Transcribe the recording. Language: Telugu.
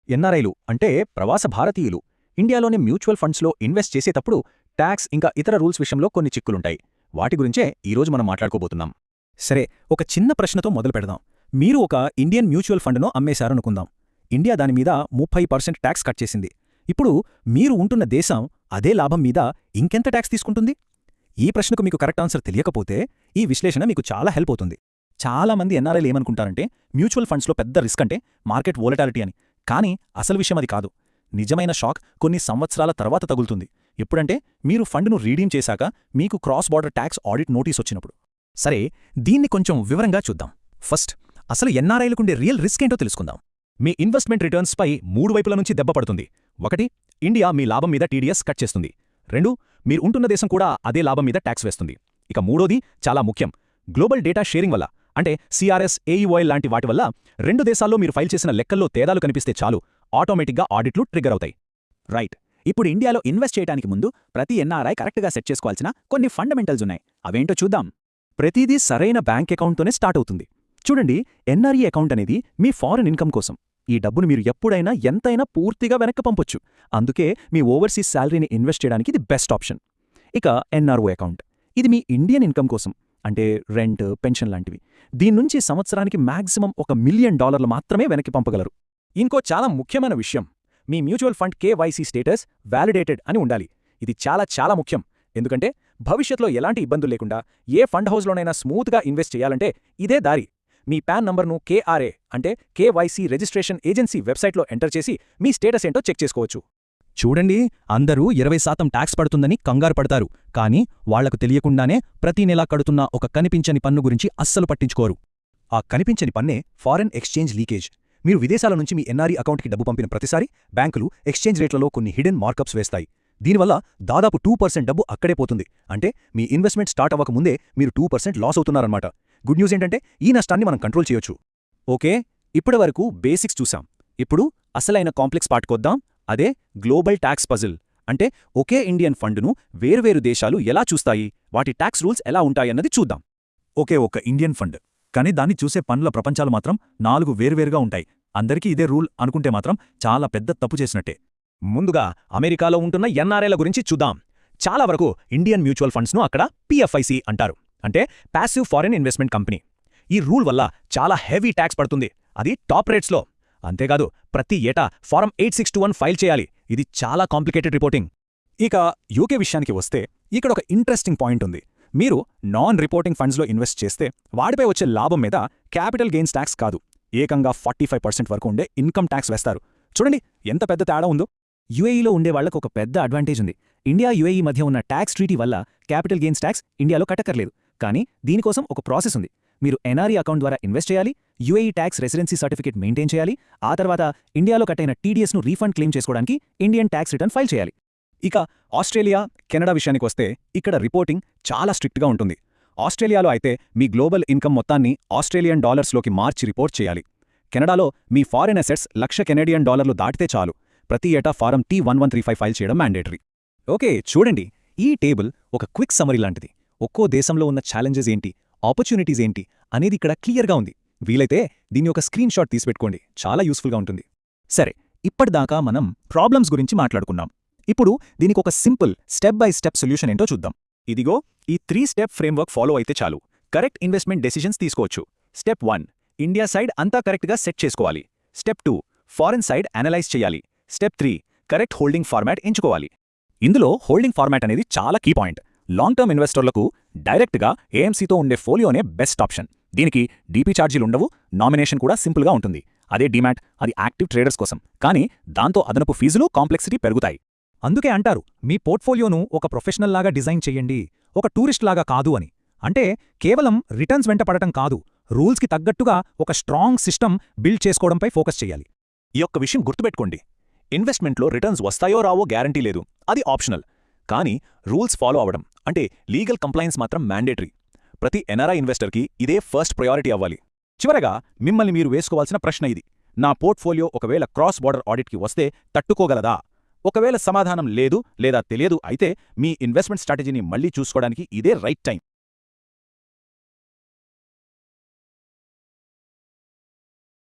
ఎన్ఆర్ఐలు అంటే ప్రవాస భారతీయులు ఇండియాలోని మ్యూచువల్ ఫండ్స్లో ఇన్వెస్ట్ చేసేటప్పుడు ట్యాక్స్ ఇంకా ఇతర రూల్స్ విషయంలో కొన్ని చిక్కులుంటాయి. వాటి గురించే ఈరోజు మనం మాట్లాడుకోబోతున్నాం. సరే, ఒక చిన్న ప్రశ్నతో మొదలు పెడదాం. మీరు ఒక ఇండియన్ మ్యూచువల్ ఫండ్ను అమ్మేశారనుకుందాం. ఇండియా దానిమీద 30% ట్యాక్స్ కట్ చేసింది. ఇప్పుడు మీరు ఉంటున్న దేశం అదే లాభం మీద ఇంకెంత ట్యాక్స్ తీసుకుంటుంది? ఈ ప్రశ్నకు మీకు కరెక్ట్ ఆన్సర్ తెలియకపోతే ఈ విశ్లేషణ మీకు చాలా హెల్ప్ అవుతుంది. చాలామంది ఎన్ఆర్ఐలు ఏమనుకుంటారంటే మ్యూచువల్ ఫండ్స్లో పెద్ద రిస్క్ అంటే మార్కెట్ వోలటాలిటీ అని. కానీ అసలు విషయం అది కాదు. నిజమైన షాక్ కొన్ని సంవత్సరాల తర్వాత తగులుతుంది. ఎప్పుడంటే మీరు ఫండ్ను రీడీమ్ చేశాక మీకు cross border tax audit notice వచ్చినప్పుడు. సరే, దీన్ని కొంచెం వివరంగా చూద్దాం. ఫస్ట్, అసలు ఎన్ఆర్ఐలకుండే రియల్ రిస్క్ ఏంటో తెలుసుకుందాం. మీ ఇన్వెస్ట్మెంట్ రిటర్న్స్పై 3 వైపుల నుంచి దెబ్బ పడుతుంది. 1, ఇండియా మీ లాభం మీద టీడీఎస్ కట్ చేస్తుంది. 2, మీరు ఉంటున్న దేశం కూడా అదే లాభం మీద ట్యాక్స్ వేస్తుంది. ఇక 3వది చాలా ముఖ్యం, గ్లోబల్ డేటా షేరింగ్ వల్ల, అంటే సిఆర్ఎస్, ఏఈఓఎల్ లాంటి వాటి వల్ల 2 దేశాల్లో మీరు ఫైల్ చేసిన లెక్కల్లో తేడాలు కనిపిస్తే చాలు, ఆటోమేటిక్గా ఆడిట్లు ట్రిగ్గర్ అవుతాయి. రైట్. ఇప్పుడు ఇండియాలో ఇన్వెస్ట్ చేయడానికి ముందు ప్రతి ఎన్ఆర్ఐ కరెక్ట్గా సెట్ చేసుకోవాల్సిన కొన్ని ఫండమెంటల్స్ ఉన్నాయి. అవేంటో చూద్దాం. ప్రతిదీ సరైన బ్యాంక్ అకౌంట్తోనే స్టార్ట్ అవుతుంది. చూడండి, ఎన్ఆర్ఈ అకౌంట్ అనేది మీ ఫారెన్ ఇన్కమ్ కోసం. ఈ డబ్బును మీరు ఎప్పుడైనా ఎంతైనా పూర్తిగా వెనక్కి పంపొచ్చు. అందుకే మీ ఓవర్సీస్ శాలరీని ఇన్వెస్ట్ చేయడానికి ఇది బెస్ట్ ఆప్షన్. ఇక ఎన్ఆర్ఓ అకౌంట్, ఇది మీ ఇండియన్ ఇన్కమ్ కోసం, అంటే రెంట్, పెన్షన్ లాంటివి. దీన్నుంచి సంవత్సరానికి మ్యాక్సిమం $1 మిలియన్ మాత్రమే వెనక్కి పంపగలరు. ఇంకో చాలా ముఖ్యమైన విషయం, మీ mutual fund KYC status validated అని ఉండాలి. ఇది చాలా ముఖ్యం. ఎందుకంటే భవిష్యత్తులో ఎలాంటి ఇబ్బందులు లేకుండా ఏ ఫండ్ హౌస్లోనైనా స్మూత్గా ఇన్వెస్ట్ చేయాలంటే ఇదే దారి. మీ పాన్ నంబర్ను కేఆర్ఏ అంటే కేవైసీ రిజిస్ట్రేషన్ ఏజెన్సీ వెబ్సైట్లో ఎంటర్ చేసి మీ స్టేటస్ ఏంటో చెక్ చేసుకోవచ్చు. చూడండి, అందరూ 20% ట్యాక్స్ పడుతుందని కంగారు పడతారు. కానీ వాళ్లకు తెలియకుండానే ప్రతి నెలా కడుతున్న ఒక కనిపించని పన్ను గురించి అస్సలు పట్టించుకోరు. ఆ కనిపించని పన్నే ఫారెన్ ఎక్స్చేంజ్ లీకేజ్. మీరు విదేశాల నుంచి మీ ఎన్ఆర్ఈ అకౌంట్కి డబ్బు పంపిన ప్రతిసారి బ్యాంకులు ఎక్స్చేంజ్ రేట్లలో కొన్ని హిడెన్ మార్కప్స్ వేస్తాయి. దీనివల్ల దాదాపు 2% డబ్బు అక్కడే పోతుంది. అంటే మీ ఇన్వెస్ట్మెంట్ స్టార్ట్ అవ్వకముందే మీరు 2% లాస్ అవుతున్నారన్నమాట. గుడ్ న్యూస్ ఏంటంటే ఈ నష్టాన్ని మనం కంట్రోల్ చేయొచ్చు. ఓకే, ఇప్పటివరకు బేసిక్స్ చూసాం. ఇప్పుడు అసలైన కాంప్లెక్స్ పార్ట్కొద్దాం. అదే గ్లోబల్ ట్యాక్స్ పజిల్. అంటే ఒకే ఇండియన్ ఫండ్ను వేర్వేరు దేశాలు ఎలా చూస్తాయి, వాటి ట్యాక్స్ రూల్స్ ఎలా ఉంటాయన్నది చూద్దాం. ఒకే ఒక ఇండియన్ ఫండ్, కానీ దాన్ని చూసే పనుల ప్రపంచాలు మాత్రం 4 వేర్వేరుగా ఉంటాయి. అందరికీ ఇదే రూల్ అనుకుంటే మాత్రం చాలా పెద్ద తప్పు చేసినట్టే. ముందుగా అమెరికాలో ఉంటున్న ఎన్ఆర్ఐల గురించి చూద్దాం. చాలా వరకు ఇండియన్ మ్యూచువల్ ఫండ్స్ను అక్కడ పిఎఫ్ఐసి అంటారు, అంటే ప్యాసివ్ ఫారెన్ ఇన్వెస్ట్మెంట్ కంపెనీ. ఈ రూల్ వల్ల చాలా హెవీ ట్యాక్స్ పడుతుంది, అది టాప్ రేట్స్లో. అంతేకాదు, ప్రతి ఏటా ఫారం 8621 ఫైల్ చేయాలి. ఇది చాలా కాంప్లికేటెడ్ రిపోర్టింగ్. ఇక యూకే విషయానికి వస్తే ఇక్కడ ఒక ఇంట్రెస్టింగ్ పాయింట్ ఉంది. మీరు నాన్ రిపోర్టింగ్ ఫండ్స్లో ఇన్వెస్ట్ చేస్తే వాటిపై వచ్చే లాభం మీద క్యాపిటల్ గెయిన్స్ ట్యాక్స్ కాదు, ఏకంగా 45% వరకు ఉండే ఇన్కమ్ ట్యాక్స్ వేస్తారు. చూడండి ఎంత పెద్ద తేడా ఉందో. యుఏఈలో ఉండే వాళ్లకు ఒక పెద్ద అడ్వాంటేజ్ ఉంది. ఇండియా యుఏఈ మధ్య ఉన్న ట్యాక్స్ ట్రీటీ వల్ల క్యాపిటల్ గెయిన్స్ ట్యాక్స్ ఇండియాలో కట్టక్కర్లేదు. కానీ దీనికోసం ఒక ప్రాసెస్ ఉంది. మీరు ఎన్ఆర్ఈ అకౌంట్ ద్వారా ఇన్వెస్ట్ చేయాలి, UAE tax residency certificate maintain చేయాలి, ఆ తర్వాత ఇండియాలో కట్టైన టీడీఎస్ను రీఫండ్ క్లెయిమ్ చేసుకోవడానికి ఇండియన్ ట్యాక్స్ రిటర్న్ ఫైల్ చేయాలి. ఇక ఆస్ట్రేలియా, కెనడా విషయానికొస్తే ఇక్కడ రిపోర్టింగ్ చాలా స్ట్రిక్ట్గా ఉంటుంది. ఆస్ట్రేలియాలో అయితే మీ గ్లోబల్ ఇన్కమ్ మొత్తాన్ని ఆస్ట్రేలియన్ డాలర్స్లోకి మార్చి రిపోర్ట్ చేయాలి. కెనడాలో మీ ఫారెన్ అసెట్స్ $1,00,000 కెనేడియన్ దాటితే చాలు, ప్రతి ఏటా ఫారం T1135 ఫైల్ చేయడం మ్యాండేటరీ. ఓకే, చూడండి, ఈ టేబుల్ ఒక క్విక్ సమరీ లాంటిది. ఒక్కో దేశంలో ఉన్న ఛాలెంజెస్ ఏంటి, ఆపర్చునిటీస్ ఏంటి అనేది ఇక్కడ క్లియర్గా ఉంది. వీలైతే దీన్ని ఒక స్క్రీన్ షాట్ తీసిపెట్టుకోండి, చాలా యూస్ఫుల్గా ఉంటుంది. సరే, ఇప్పటిదాకా మనం ప్రాబ్లమ్స్ గురించి మాట్లాడుకున్నాం. ఇప్పుడు దీనికి ఒక simple step by step solution ఏంటో చూద్దాం. ఇదిగో, ఈ 3 స్టెప్ ఫ్రేమ్వర్క్ ఫాలో అయితే చాలు, కరెక్ట్ ఇన్వెస్ట్మెంట్ డెసిషన్స్ తీసుకోవచ్చు. స్టెప్ 1, ఇండియా సైడ్ అంతా కరెక్ట్గా సెట్ చేసుకోవాలి. స్టెప్ 2, ఫారెన్ సైడ్ అనలైజ్ చేయాలి. స్టెప్ 3, కరెక్ట్ హోల్డింగ్ ఫార్మాట్ ఎంచుకోవాలి. ఇందులో హోల్డింగ్ ఫార్మాట్ అనేది చాలా కీ పాయింట్. లాంగ్ టర్మ్ ఇన్వెస్టర్లకు డైరెక్ట్గా ఏఎంసీతో ఉండే ఫోలియోనే బెస్ట్ ఆప్షన్. దీనికి డీపీ ఛార్జీలుండవు, నామినేషన్ కూడా సింపుల్గా ఉంటుంది. అదే డీమ్యాట్, అది యాక్టివ్ ట్రేడర్స్ కోసం. కానీ దాంతో అదనపు ఫీజులు, కాంప్లెక్సిటీ పెరుగుతాయి. అందుకే అంటారు, మీ పోర్ట్ఫోలియోను ఒక ప్రొఫెషనల్ లాగా డిజైన్ చెయ్యండి, ఒక టూరిస్ట్ లాగా కాదు అని. అంటే కేవలం రిటర్న్స్ వెంట పడటం కాదు, రూల్స్కి తగ్గట్టుగా ఒక స్ట్రాంగ్ సిస్టమ్ బిల్డ్ చేసుకోవడంపై ఫోకస్ చెయ్యాలి. ఈ ఒక్క విషయం గుర్తుపెట్టుకోండి, ఇన్వెస్ట్మెంట్లో రిటర్న్స్ వస్తాయో రావో గ్యారంటీ లేదు, అది ఆప్షనల్. కానీ రూల్స్ ఫాలో అవడం, అంటే లీగల్ కంప్లైన్స్ మాత్రం మ్యాండేటరీ. ప్రతి ఎన్ఆర్ఐ ఇన్వెస్టర్కి ఇదే ఫస్ట్ ప్రయారిటీ అవ్వాలి. చివరగా మిమ్మల్ని మీరు వేసుకోవాల్సిన ప్రశ్న ఇది: నా పోర్ట్ఫోలియో ఒకవేళ క్రాస్ బార్డర్ ఆడిట్కి వస్తే తట్టుకోగలదా? ఒకవేళ సమాధానం లేదు లేదా తెలియదు అయితే మీ ఇన్వెస్ట్మెంట్ స్ట్రాటజీని మళ్లీ చూసుకోవడానికి ఇదే రైట్ టైం.